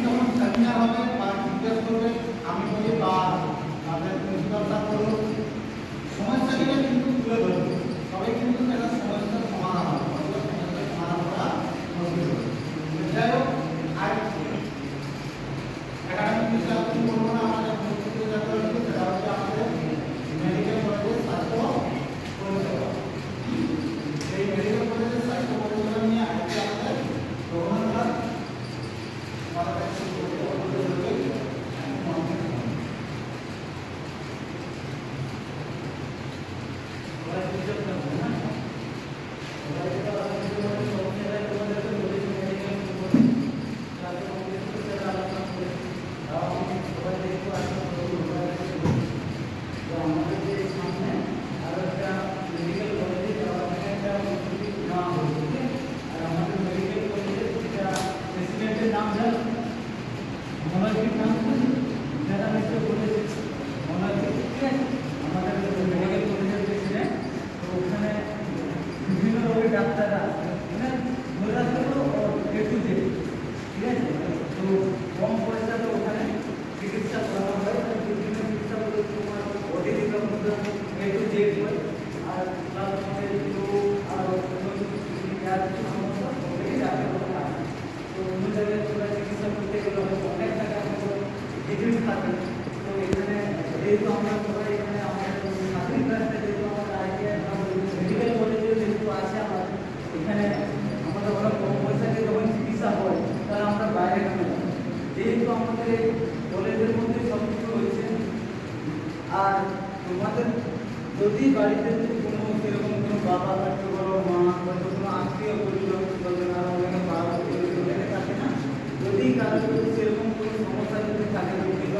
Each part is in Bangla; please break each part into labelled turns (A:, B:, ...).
A: যখন সেমিনার হবে বা জিজ্ঞেস করবে আমি বলি বা তাদের প্রিন্সিপাল স্যার বলুন সমস্যাগুলো কিন্তু তুলে ধরবে, তবে কিন্তু একটা সমস্যার সমাধান হবে, সমস্যার সমাধান করা মুশকিল হবে। যাই হোক, আর একাডেমিক বিষয় আমি বলবো না, আমাদের প্রস্তুতি যেটা হচ্ছে সেটা হচ্ছে আমাদের মেডিকেল কলেজের স্বাস্থ্য পরিষেবা। এই মেডিকেল কলেজের স্বাস্থ্য পরিষেবা নিয়ে আজকে আমাদের রবীন্দ্রনাথ যদি বাড়িতে কোনো সেরকম কোনো বাবা থাকতে পারো, মা হয়তো কোনো আত্মীয় পরিজন থাকে না, যদি কারো সেরকম কোনো সমস্যা যদি থাকে বিভিন্ন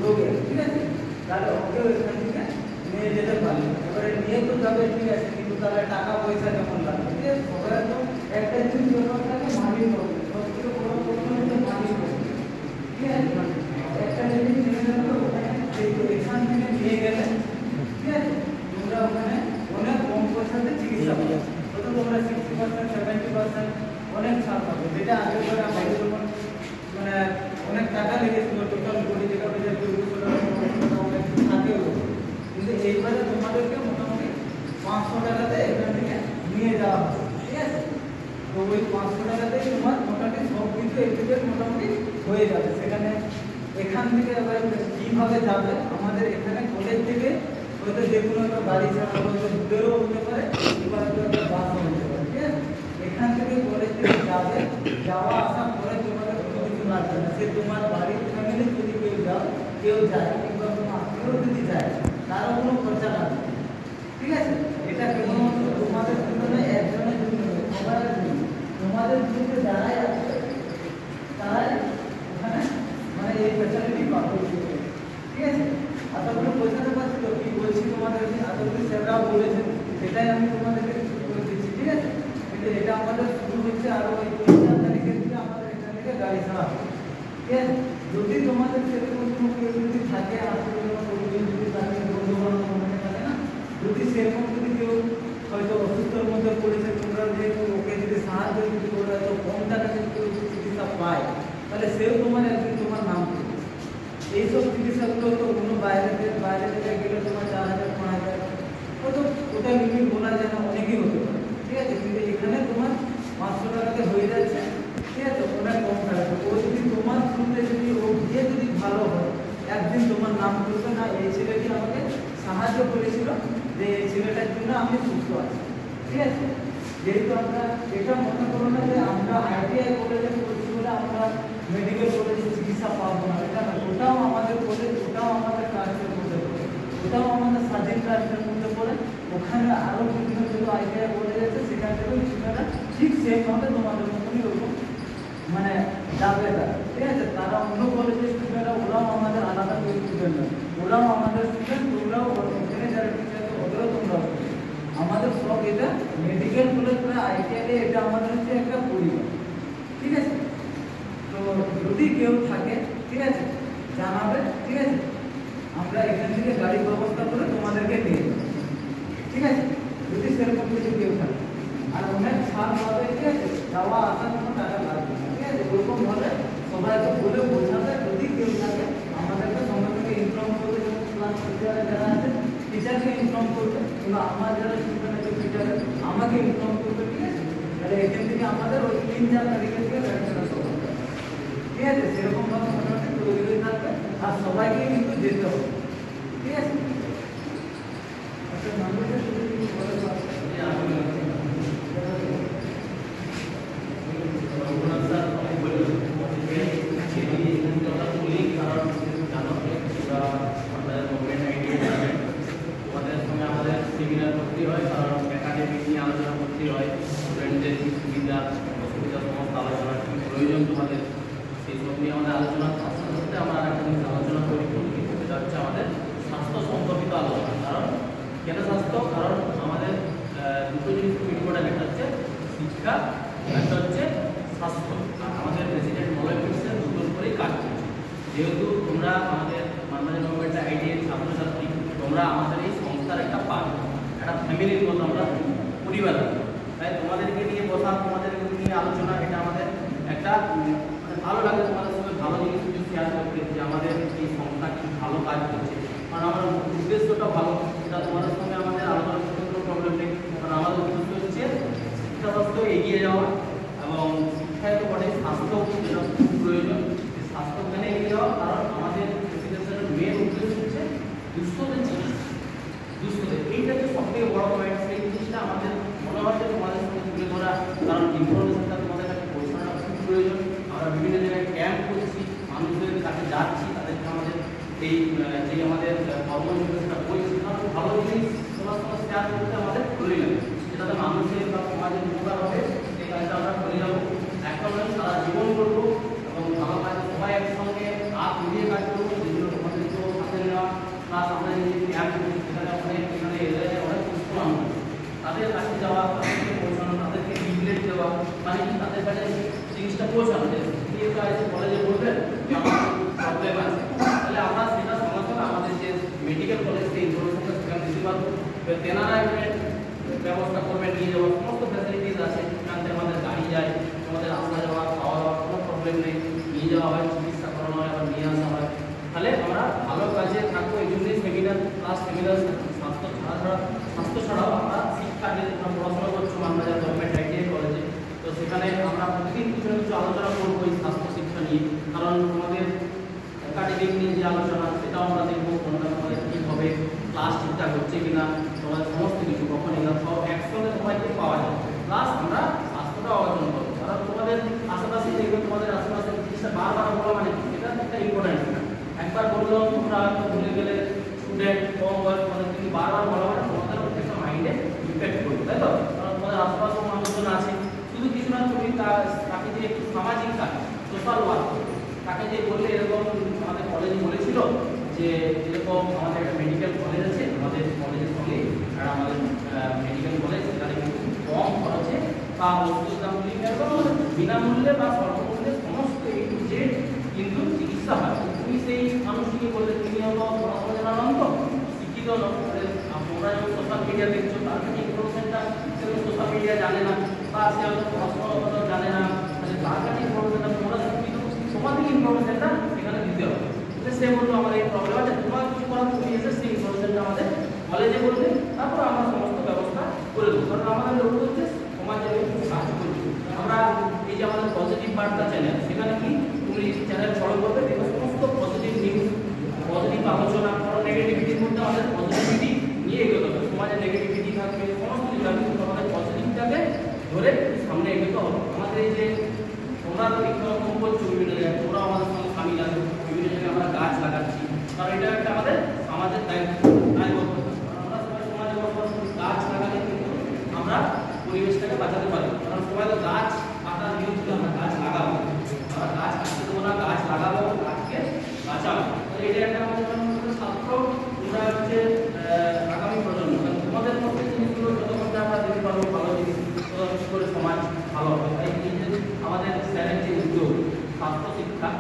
A: রোগের, ঠিক আছে, তাহলে ওকেও এখান থেকে নিয়ে যেতে পারে। এবারে নিয়ে তো যাবে, ঠিক আছে, কিন্তু তাহলে টাকা পয়সা কেমন লাগবে, ঠিক আছে। সবাই তো একটা জিনিস ব্যাপার থাকে, মালিক হবে, সবথেকে বড় প্রশ্ন হচ্ছে মালিক হবে, ঠিক আছে। একটা জিনিস নিয়ে গেলে ওখানে এখান থেকে নিয়ে গেলে, ঠিক আছে, তোমরা ওখানে অনেক কম পয়সাতে চিকিৎসা পাবে, হয়তো তোমরা 60% 70% অনেক ছাড় পাবে, যেটা আগে করে আমাদের যখন মানে অনেক টাকা লেগেছিল, টোটাল বডি যেটা হয়ে থাকেও, কিন্তু এইবারে তোমাদেরকে মোটামুটি 500 টাকাতে এখান থেকে নিয়ে যাওয়া হবে, ঠিক আছে। তো ওই 500 টাকাতেই তোমার মোটামুটি সব কিছু এক্সিডেন্ট মোটামুটি হয়ে যাবে। সেখানে এখান থেকে এবার কীভাবে যাবে, আমাদের এখানে কলেজ থেকে হয়তো যে কোনো একটা গাড়ি ছাড়া হয়তো দূরেরও হতে পারে, এবার একটা বাসও হতে পারে, ঠিক আছে। এখান থেকে কলেজ থেকে যাবে, যাওয়া আসা করে তোমাদের কোনো কিছু লাগবে না। সে তোমার বাড়ির ফ্যামিলি যদি কেউ যায় কিংবা কোনো আত্মীয় যদি যায়, তারও কোনো খরচা লাগবে, ঠিক আছে। এটা কেবলমাত্র তোমাদের জন্য নয়, একজনের জন্য নয়, সবার জন্য। তোমাদের জন্য যারাই আসবে তারাই ওখানে মানে এই ফ্যাসিলিটি পাবে, ঠিক আছে। এতগুলো বোঝাতে পারছি তো কি বলছি তোমাদেরকে, এতগুলো স্যাররাও বলেছেন, সেটাই আমি তোমাদেরকে বলে দিচ্ছি, ঠিক আছে। কিন্তু এটা আমাদের শুরু হচ্ছে আরও ওই 3-4 তারিখের দিকে আমাদের এখান থেকে গাড়ি ছাড়া হবে, ঠিক আছে। যদি তোমাদের সেরকম কোনো কেউ যদি থাকে, আত্মীয় যদি থাকে, বন্ধুবান্ধব মনে থাকে না, যদি সেরকম যদি কেউ হয়তো অসুস্থর মধ্যে পড়েছে, তোমরা যেহেতু ওকে যদি সাহায্য যদি করে তো কম টাকাতে কেউ চিকিৎসা পায়, তাহলে সেও তোমার একদিন তোমার নাম করবে। এইসব চিকিৎসাগুলো তো কোনো বাইরে থেকে গেলে তোমার 4000 5000 হয়তো ওটা লিমিট বলা যায় না, অনেকই হতে পারে, ঠিক আছে। কিন্তু এখানে তোমার 500 টাকাতে হয়ে যাচ্ছে, ঠিক আছে, অনেক কম টাকাতে। ও যদি তোমার শুনতে যদি ও গিয়ে যদি ভালো হয়, একদিন তোমার নাম করবে না, এই ছেলেটি আমাকে সাহায্য করেছিল, যে এই ছেলেটার জন্য আমি সুস্থ আছি, ঠিক আছে। যেহেতু আমরা এটা মনে করো না যে আমরা ITI কলেজে পড়ছি বলে আমরা মেডিকেল কলেজে চিকিৎসা পাবো না, এটা না। ওটাও আমাদের কলেজ, ওটাও আমাদের ট্রাস্টের মধ্যে পড়ে, ওটাও আমাদের স্বাধীন ট্রাস্টের মধ্যে পড়ে। ওখানে আরও বিভিন্ন যেগুলো ITI কলেজ আছে, সেখান থেকেও সেখানে ঠিক সেইভাবে তোমাদের মতনই ওরকম মানে যাবে তারা, ঠিক আছে। তারা অন্য কলেজের স্টুডেন্টরা, ওরাও আমাদের আলাদা করে স্টুডেন্ট না, ওরাও আমাদের স্টুডেন্ট, তোমরাও ওখানে যারা টিচার ওদেরও তোমরাও। আমাদের সব এটা মেডিকেল কলেজ ITI, এটা আমাদের হচ্ছে একটা পরিবার, ঠিক আছে। তো যদি কেউ থাকে, ঠিক আছে, জানাবে, ঠিক আছে। আমরা এখান থেকে গাড়ির ব্যবস্থা করে তোমাদেরকে নিয়ে যাবো, ঠিক আছে, যদি সেরকম কিছু কেউ থাকে। আর অনেক ছাড় পাবে, ঠিক আছে, যাওয়া আসার কোনো টাকা লাগবে না, ঠিক আছে। ওরকম হলে সবাই তো বলে কিন্তু আমার যারা স্টুডেন্ট আছে ফিটারে আমাকে ইনফর্ম করবে, ঠিক আছে? তাহলে এখান থেকে আমাদের ওই 3-4 তারিখের থেকে গাড়ি চালা শুরু হবে, ঠিক আছে? সেরকম ভাবে মোটামুটি তৈরি থাকবে আর সবাইকে কিন্তু যেতে হবে, ঠিক আছে? আচ্ছা, নাম্বারটা শুধু বলে দাও।
B: সেমিনার করতে হয়, কারণ একাডেমিক নিয়ে আলোচনা করতে হয়, স্টুডেন্টদের কি সুবিধা অসুবিধা সমস্ত আলোচনা কি প্রয়োজন তোমাদের, সেই সব নিয়ে আমাদের আলোচনা করতে আমরা একটা জিনিস আলোচনা করি, সেটা হচ্ছে আমাদের স্বাস্থ্য সম্পর্কিত আলোচনা। কারণ কেন স্বাস্থ্য? কারণ আমাদের দুটো জিনিস খুব ইম্পর্টেন্ট, একটা হচ্ছে শিক্ষা, একটা হচ্ছে স্বাস্থ্য। আর আমাদের প্রেসিডেন্ট মলয়পুরের দুটোর উপরেই কাজ করছে। যেহেতু তোমরা আমাদের মানবাজার গভর্নমেন্ট আইডিএ ছাত্রছাত্রী, তোমরা আমাদের এই সংস্থার একটা পার্ট, একটা ফ্যামিলির মতো, আমরা পরিবার, তাই তোমাদেরকে নিয়ে বসা, তোমাদেরকে নিয়ে আলোচনা, এটা আমাদের একটা মানে ভালো লাগে, তোমাদের সঙ্গে ভালো জিনিস কিছু শেয়ার করতে, যে আমাদের এই সংস্থা কি ভালো কাজ করছে। কারণ আমার উদ্দেশ্যটা ভালো, সেটা তোমাদের সঙ্গে আমাদের আলোচনা করতে কোনো প্রবলেম নেই। কারণ আমাদের উদ্দেশ্য হচ্ছে শিক্ষা ব্যবস্থা এগিয়ে যাওয়া, এবং শিক্ষায় তো বটে স্বাস্থ্য যেটা খুব প্রয়োজন, স্বাস্থ্য কেন এগিয়ে যাওয়া? কারণ আমাদের প্রেসিডেন্সিয়ালের মেন উদ্দেশ্য হচ্ছে দুস্থদের চিকিৎসা, দুস্থদের, এইটা হচ্ছে সবথেকে বড় পয়েন্ট। সেই জিনিসটা আমাদের মনে হয় যে তোমাদের সঙ্গে তুলে ধরা, কারণ ইনফরমেশনটা তোমাদের কাছে পৌঁছানোটা খুব প্রয়োজন। আমরা বিভিন্ন জায়গায় ক্যাম্প করছি, মানুষদের কাছে যাচ্ছি, তাদেরকে আমাদের এই যে আমাদের কর্মসূচিটা বলছি, কারণ ভালো জিনিস তোমার সঙ্গে শেয়ার করতে আমাদের ভালোই লাগে, যেটাতে মানুষের বা সমাজের উপকার হবে, সেই কাজটা আমরা করে যাবো। একটা নয়, সারা জীবন করবো, এবং ভালো কাজে সবাই একসঙ্গে হাত মিলিয়ে কাজ করবো, যেগুলো তোমাদেরকেও হাতে নেওয়া, প্লাস আমরা যে ক্যাম্প করছি সেখানে এখানে এলাকায় অনেক সুস্থ মানুষ, তাদের কাছে যাওয়া, তাদেরকে পৌঁছানো, তাদেরকে লিফলেট দেওয়া, মানে কি তাদের কাছে জিনিসটা পৌঁছানো, যে এসে কলেজে বলবেন যে আমার প্রবলেম আছে, তাহলে আমরা সেটা সঙ্গে সঙ্গে আমাদের যে মেডিকেল কলেজ সেই ইনফরমেশনটা সেখানে দিতে পারবো। তেনারা ব্যবস্থা করবেন, নিয়ে যাওয়ার সমস্ত ফ্যাসিলিটিস আছে, সেখান থেকে আমাদের গাড়ি যায়, আমাদের আসা যাওয়া, খাওয়া দাওয়া কোনো প্রবলেম নেই, নিয়ে যাওয়া হয়, চিকিৎসা করানো হয়, আবার নিয়ে আসা হয়। তাহলে আমরা ভালো কাজে থাকবো। এই জন্যই সেমিনার প্লাস সেমিনার স্বাস্থ্য ছাড়াও আমরা শিক্ষা, যে তোমরা পড়াশোনা করছো মানবাজার গভর্নমেন্ট আইটিআই কলেজে, তো সেখানে আমরা প্রতিদিন কিছু না কিছু আলোচনা করবো এই স্বাস্থ্য শিক্ষা নিয়ে। কারণ তোমাদের একাডেমিক নিয়ে যে আলোচনা, সেটাও আমরা দেখবো কোনটা তোমাদের কীভাবে ক্লাস ঠিকঠাক হচ্ছে কিনা, তোমাদের সমস্ত কিছু কখন এগুলো সব একসঙ্গে সবাইকে পাওয়া যায়। প্লাস আমরা স্বাস্থ্যটাও আলোচনা করবো, কারণ তোমাদের আশেপাশে দেখবে, তোমাদের আশেপাশে জিনিসটা বারবার বলা মানে কি, সেটা একটা ইম্পর্টেন্ট। একবার বললাম তোমরা হয়তো ভুলে গেলে, স্টুডেন্ট কম বয়স, তোমাদের কিন্তু বারবার বলা মানে তোমাদের একটা মাইন্ডে ইম্প্যাক্ট করবে, তাই তো? কারণ তোমাদের আশেপাশেও মানুষজন আছে, শুধু কিছু না, তুমি তাকে যে একটু সামাজিক কাজ, সোশ্যাল ওয়ার্ক, তাকে যে বললে এরকম আমাদের কলেজে বলেছিল যে এরকম আমাদের একটা মেডিকেল কলেজ আছে, আমাদের কলেজের সঙ্গে আর আমাদের মেডিকেল কলেজ, সেখানে কিন্তু কম খরচে বা ওষুধের দামগুলি বিনামূল্যে বা স্বল্পমূল্যে সমস্ত A to Z কিন্তু চিকিৎসা হয়। তুমি সেই মানুষটিকে বললে তুমি হলো পড়াশোনা জানা অন্ত শিক্ষিত লোক, তোমরা যখন সোশ্যাল মিডিয়া দেখছো, তার কাছে ইনফরমেশনটা সেগুলো সোশ্যাল মিডিয়া জানে না, বা সে হয়তো পড়াশোনা জানে না, তাহলে তার কাছে ইনফরমেশনটা তোমরা শিক্ষিত, তোমার থেকে ইনফরমেশনটা সেখানে দিতে হবে। সে বললো আমার এই প্রবলেম আছে, তোমার কিছু করার, তুমি এসে সেই ইনফরমেশনটা আমাদের কলেজে বলবে, তারপর আমরা সমস্ত ব্যবস্থা করে দেবো। কারণ আমাদের লক্ষ্য হচ্ছে সমাজের কাজ করবো। আমরা এই যে আমাদের পজিটিভ বার্তা চ্যানেল, সেখানে কি তুমি চ্যানেল ফলো করবে, দেখো সমস্ত পজিটিভ নিউজ, পজিটিভ আলোচনা। কারণ নেগেটিভিটির মধ্যে আমাদের পজিটিভিটি নিয়ে এগোতে হবে, সমাজে নেগেটিভিটি থাকবে, সমস্ত কিছু থাকবে, কিন্তু আমাদের পজিটিভটাকে ধরে সামনে এগোতে হবে। আমাদের এই যে তোমরা তো বৃক্ষরোপণ করছো বিভিন্ন জায়গায়, তোমরাও আমাদের সঙ্গে সামিল আছো, বিভিন্ন জায়গায় আমরা গাছ লাগাচ্ছি, কারণ এটা একটা আমাদের সমাজের দায়িত্ব, দায়বদ্ধ। আমরা সবাই সমাজে বসবাস করি, গাছ লাগালে কিন্তু আমরা পরিবেশটাকে বাঁচাতে পারি। কারণ সবাই তো গাছ কাটার বিরুদ্ধে, আমরা গাছ লাগাবো, আমরা গাছ কাটতে দেবো না, গাছ লাগাবো, গাছকে বাঁচাবো। এটা একটা আমাদের ছাত্র, তোমরা হচ্ছে আগামী প্রজন্ম, তোমাদের মধ্যে জিনিসগুলো যতক্ষণ আমরা দিতে পারবো ভালো জিনিস, তত করে সমাজ ভালো হবে। তাই এই যে আমাদের স্যারের যে উদ্যোগ স্বাস্থ্য শিক্ষা,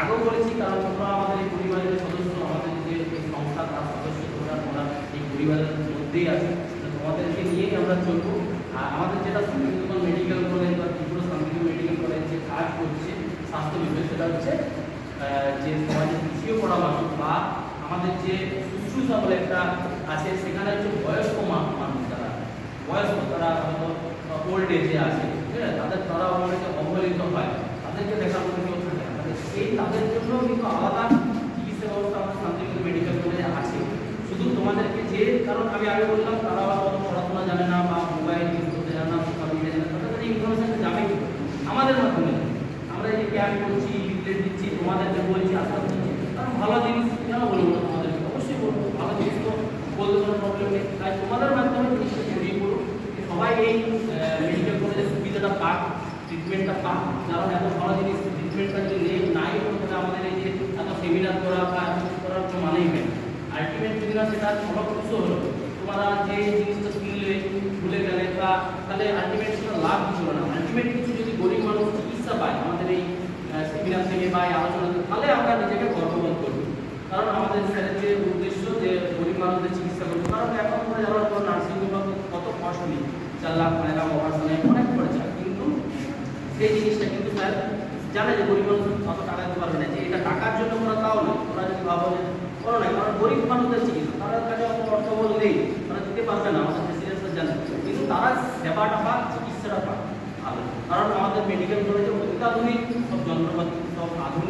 B: আগেও বলেছি, কারণ তোমরা আমাদের এই পরিবারের সদস্য, আমাদের যে সংস্থা তার সদস্য, তোমরা এই পরিবারের মধ্যেই আছে, তোমাদেরকে নিয়েই আমরা চলবো। আর আমাদের যেটা শান্তিনিকেতন মেডিকেল কলেজ বা ত্রিপুরা শান্তিনিকেতন মেডিকেল কলেজ যে কাজ করছে স্বাস্থ্য বিষয়ে, সেটা হচ্ছে যে সমাজের পিছিয়ে পড়া মানুষ বা আমাদের যে শুশ্রূষা বলে একটা আছে সেখানে হচ্ছে বয়স্ক মানুষ যারা বয়স্ক তারা ওল্ড এজে আছে, ঠিক আছে, তারা অনেকে অবহেলিত হয়, তাদেরকে দেখার মতো কেউ থাকে না। তাদের জন্য কিন্তু আলাদা চিকিৎসা ব্যবস্থা আমাদের শান্তিপুর মেডিকেল কলেজে আছে। শুধু তোমাদেরকে যে, কারণ আমি আগে বললাম তারা অত পড়াশোনা জানে না বা মোবাইল ইউজ করতে জানে না, সোশ্যাল মিডিয়া জানে না, তাদের কাছে ইনফরমেশনটা যাবে কি আমাদের মাধ্যমে। আমরা এই যে ক্যাম্প করছি, লিফলেট দিচ্ছি, তোমাদেরকে বলছি, আস্তে আস্তে দিচ্ছি, কারণ ভালো জিনিস কেন বলবো না তোমাদেরকে, অবশ্যই বলবো, ভালো জিনিস তো বলতে কোনো প্রবলেম নেই। তাই তোমাদের মাধ্যমে জিনিসটা ছড়িয়ে পড়ুক, সবাই এই মেডিকেল কলেজের সুবিধাটা পাক, ট্রিটমেন্টটা পাক। কারণ এত ভালো জিনিস ট্রিটমেন্টটা যদি নাই হতো তাহলে আমাদের এই যে এত সেমিনার করা বা করার কোনো মানেই হয় না। আলটিমেট যদি না সেটা ফলপ্রসূ হলো, তোমরা যে জিনিসটা কিনলে ভুলে গেলে বা তাহলে আলটিমেট সেটা লাভ কিছু হলো না। আলটিমেট কিছু যদি গরিব মানুষ চিকিৎসা পায় আমাদের এই সেমিনার থেকে বা এই আলোচনা থেকে, তাহলে আমরা নিজেকে গর্ববোধ করব। কারণ আমাদের স্যারের যে উদ্দেশ্য যে গরিব মানুষদের চিকিৎসা করবো, কারণ এখন করে যাওয়ার পর নার্সিং বিভাগ কত কস্টলি, 4 লাখ 5 লাখ অপারেশনে অনেক খরচা, কিন্তু সেই জিনিসটা কিন্তু স্যার জানে যে গরিব মানুষ অত টাকা দিতে পারবে না, যে এটা টাকার জন্য ওরা তাও নয়, ওরা যদি ভাবো যে করো না, কারণ গরিব মানুষদের চিকিৎসা তাদের কাছে অত অর্থবল নেই, তারা দিতে পারবে না, আমাদের প্রেসিডেন্ট জানে, কিন্তু তারা সেবাটা পাক, চিকিৎসাটা পাক ভালো। কারণ আমাদের মেডিকেল কলেজে অত্যাধুনিক সব যন্ত্রপাতি, সব আধুনিক